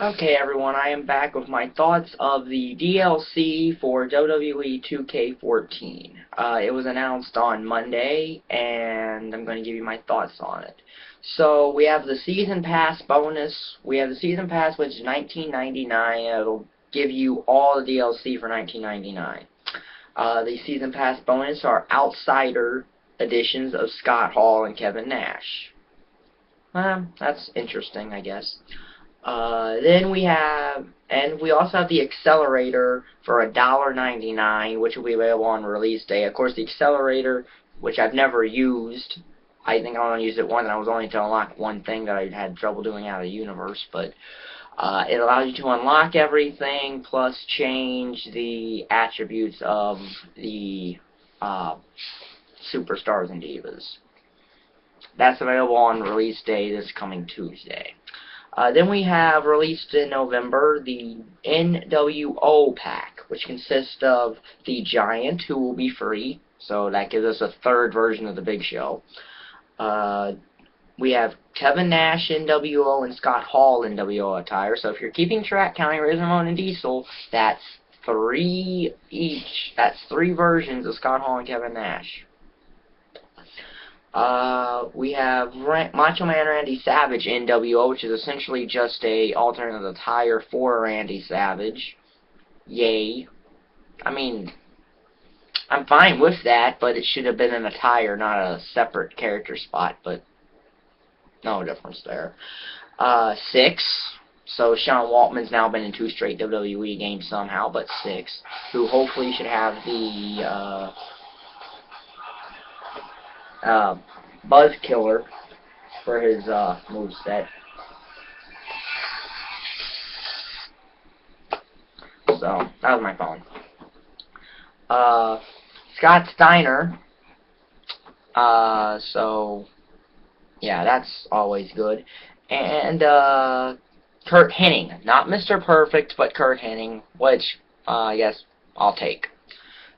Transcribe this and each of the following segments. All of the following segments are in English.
Okay, everyone, I am back with my thoughts of the DLC for WWE 2K14. It was announced on Monday, and I'm going to give you my thoughts on it. So, we have the Season Pass bonus. We have the Season Pass, which is $19.99. It'll give you all the DLC for $19.99. The Season Pass bonus are Outsider editions of Scott Hall and Kevin Nash. That's interesting, I guess. Then we also have the accelerator for $1.99, which will be available on release day. Of course, the accelerator, which I've never used, I think I only used it once, and I was only to unlock one thing that I had trouble doing out of the universe, but it allows you to unlock everything, plus change the attributes of the superstars and divas. That's available on release day this coming Tuesday. Then we have released in November the NWO pack, which consists of the Giant, who will be free, so that gives us a third version of the Big Show. We have Kevin Nash NWO and Scott Hall NWO attire, so if you're keeping track, counting Razor Ramon and Diesel, that's three each. That's three versions of Scott Hall and Kevin Nash. We have Macho Man Randy Savage NWO, which is essentially just a alternate attire for Randy Savage. Yay. I mean, I'm fine with that, but it should have been an attire, not a separate character spot, but no difference there. 6. So Sean Waltman's now been in 2 straight WWE games somehow, but 6. Who hopefully should have the, Buzz Killer for his moveset. So, that was my phone. Scott Steiner. So, yeah, that's always good. And, Kurt Hennig. Not Mr. Perfect, but Kurt Hennig, which, I guess I'll take.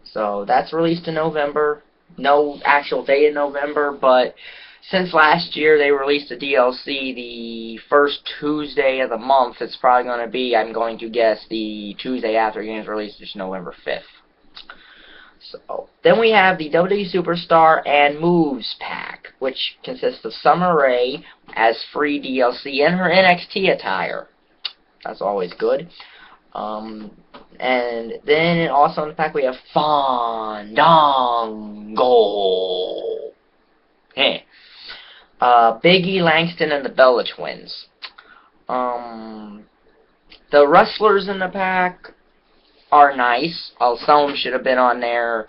So, that's released in November. No actual date in November, but since last year they released the DLC the first Tuesday of the month, it's probably going to be, I'm going to guess, the Tuesday after the game's released, which is November 5th. So, then we have the WWE Superstar and Moves pack, which consists of Summer Rae as free DLC in her NXT attire. That's always good. And then also in the pack we have Fandango. Hey. Biggie Langston and the Bella Twins. The wrestlers in the pack are nice. Some of them should have been on there.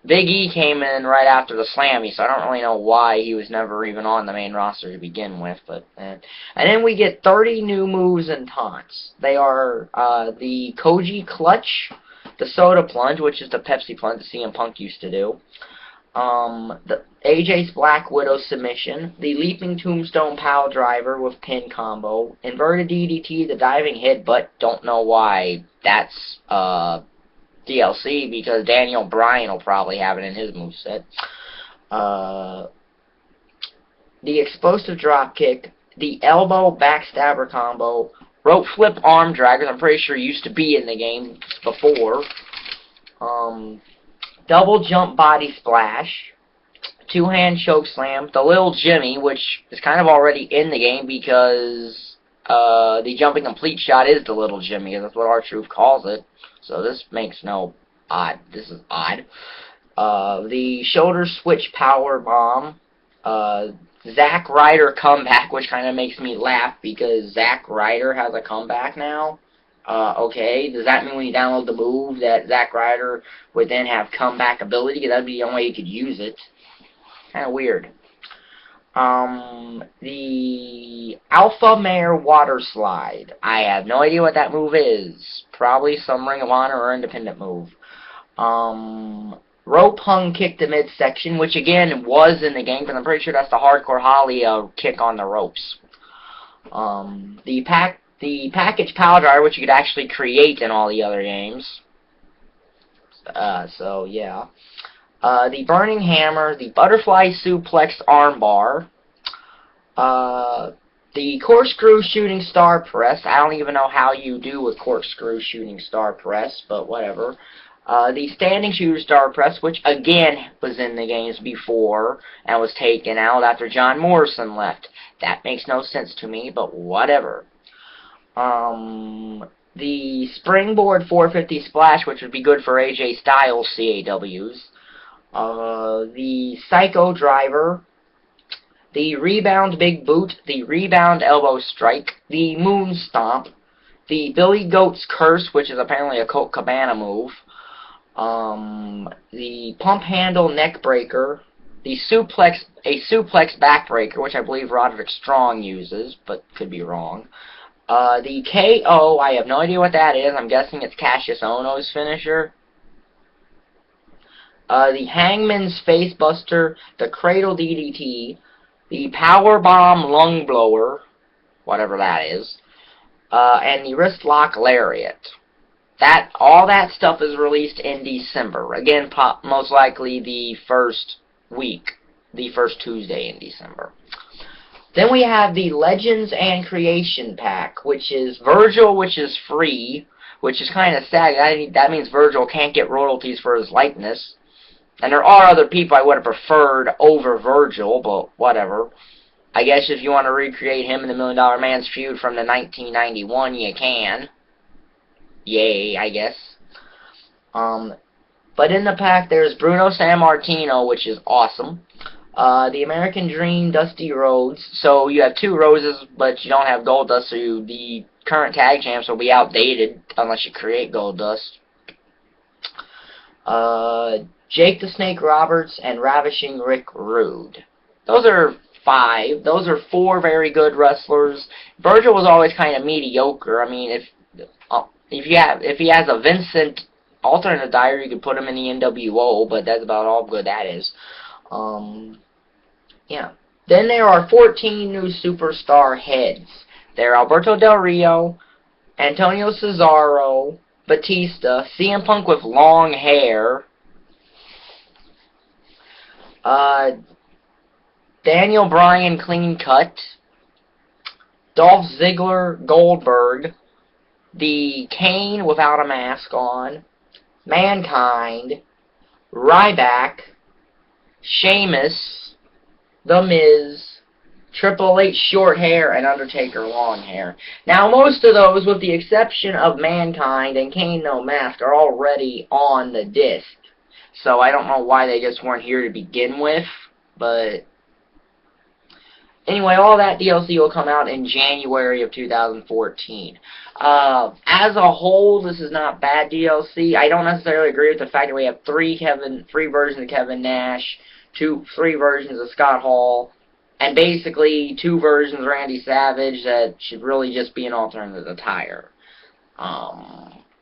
Big E came in right after the Slammy, so I don't really know why he was never even on the main roster to begin with. But and then we get 30 new moves and taunts. They are the Koji Clutch, the Soda Plunge, which is the Pepsi Plunge that CM Punk used to do. The AJ's Black Widow Submission, the Leaping Tombstone Pile Driver with Pin Combo, Inverted DDT, the Diving Headbutt, don't know why that's DLC, because Daniel Bryan will probably have it in his moveset. The Explosive Dropkick, the Elbow Backstabber Combo, Rope Flip Arm Draggers, I'm pretty sure used to be in the game before. Double Jump Body Splash, Two-Hand Choke Slam, the Little Jimmy, which is kind of already in the game because the Jumping Complete Shot is the Little Jimmy, that's what R-Truth calls it. So this makes no odd. This is odd. The Shoulder Switch Power Bomb, Zack Ryder Comeback, which kind of makes me laugh because Zack Ryder has a comeback now. Okay, does that mean when you download the move that Zack Ryder would then have comeback ability? Because that would be the only way you could use it. Kind of weird. The Alpha Mare Water Slide. I have no idea what that move is. Probably some Ring of Honor or independent move. Rope Hung Kick to Midsection, which again was in the game, because I'm pretty sure that's the Hardcore Holly kick on the ropes. The Package Power Driver, which you could actually create in all the other games. So yeah. The Burning Hammer, the Butterfly Suplex Armbar, The corkscrew shooting star press. I don't even know how you do a corkscrew shooting star press, but whatever. The standing shooter star press, which again was in the games before and was taken out after John Morrison left. That makes no sense to me, but whatever. The springboard 450 splash, which would be good for AJ Styles CAWs. The psycho driver. The rebound big boot, the rebound elbow strike, the moon stomp, the Billy Goat's curse, which is apparently a Colt Cabana move, the pump handle neck breaker, the suplex backbreaker, which I believe Roderick Strong uses, but could be wrong. The KO, I have no idea what that is. I'm guessing it's Cassius Ohno's finisher. The Hangman's Facebuster, the Cradle DDT, the Power Bomb Lung Blower, whatever that is, and the Wrist Lock Lariat. All that stuff is released in December. Again, most likely the first week, the first Tuesday in December. Then we have the Legends and Creation Pack, which is Virgil, which is free, which is kind of sad. That means Virgil can't get royalties for his likeness. And there are other people I would have preferred over Virgil, but whatever. I guess if you want to recreate him in the $1 Million Man's feud from the 1991, you can. Yay, I guess. But in the pack, there's Bruno Sammartino, which is awesome. The American Dream, Dusty Rhodes. So you have 2 Roses, but you don't have Goldust, so the current tag champs will be outdated unless you create Goldust. Jake the Snake Roberts, and Ravishing Rick Rude. Those are 5. Those are 4 very good wrestlers. Virgil was always kind of mediocre. I mean, if he has a Vincent alternate diary, you could put him in the NWO, but that's about all good that is. Yeah. Then there are 14 new superstar heads. They're Alberto Del Rio, Antonio Cesaro, Batista, CM Punk with long hair, Daniel Bryan clean cut, Dolph Ziggler Goldberg, the Kane without a mask on, Mankind, Ryback, Sheamus, The Miz, Triple H short hair, and Undertaker long hair. Now, most of those, with the exception of Mankind and Kane no mask, are already on the disc. So I don't know why they just weren't here to begin with, but anyway, all that DLC will come out in January of 2014. As a whole, this is not bad DLC. I don't necessarily agree with the fact that we have three versions of Kevin Nash, 3 versions of Scott Hall, and basically 2 versions of Randy Savage that should really just be an alternative attire.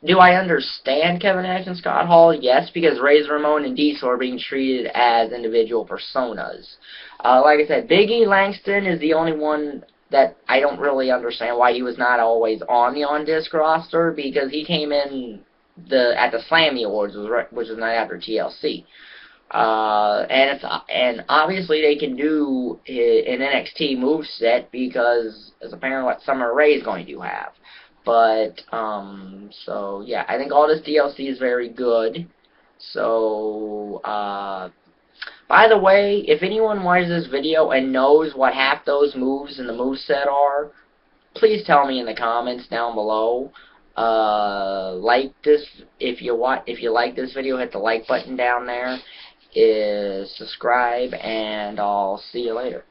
Do I understand Kevin Nash and Scott Hall? Yes, because Razor Ramon and Diesel are being treated as individual personas. Like I said, Big E Langston is the only one that I don't really understand why he was not always on the on-disc roster, because he came in at the Slammy Awards, which was night after TLC. And obviously they can do an NXT moveset because it's apparently what Summer Rae is going to have. But, so, yeah, I think all this DLC is very good. So, by the way, if anyone watches this video and knows what half those moves in the moveset are, please tell me in the comments down below. Like this, if you like this video, hit the like button down there. Subscribe, and I'll see you later.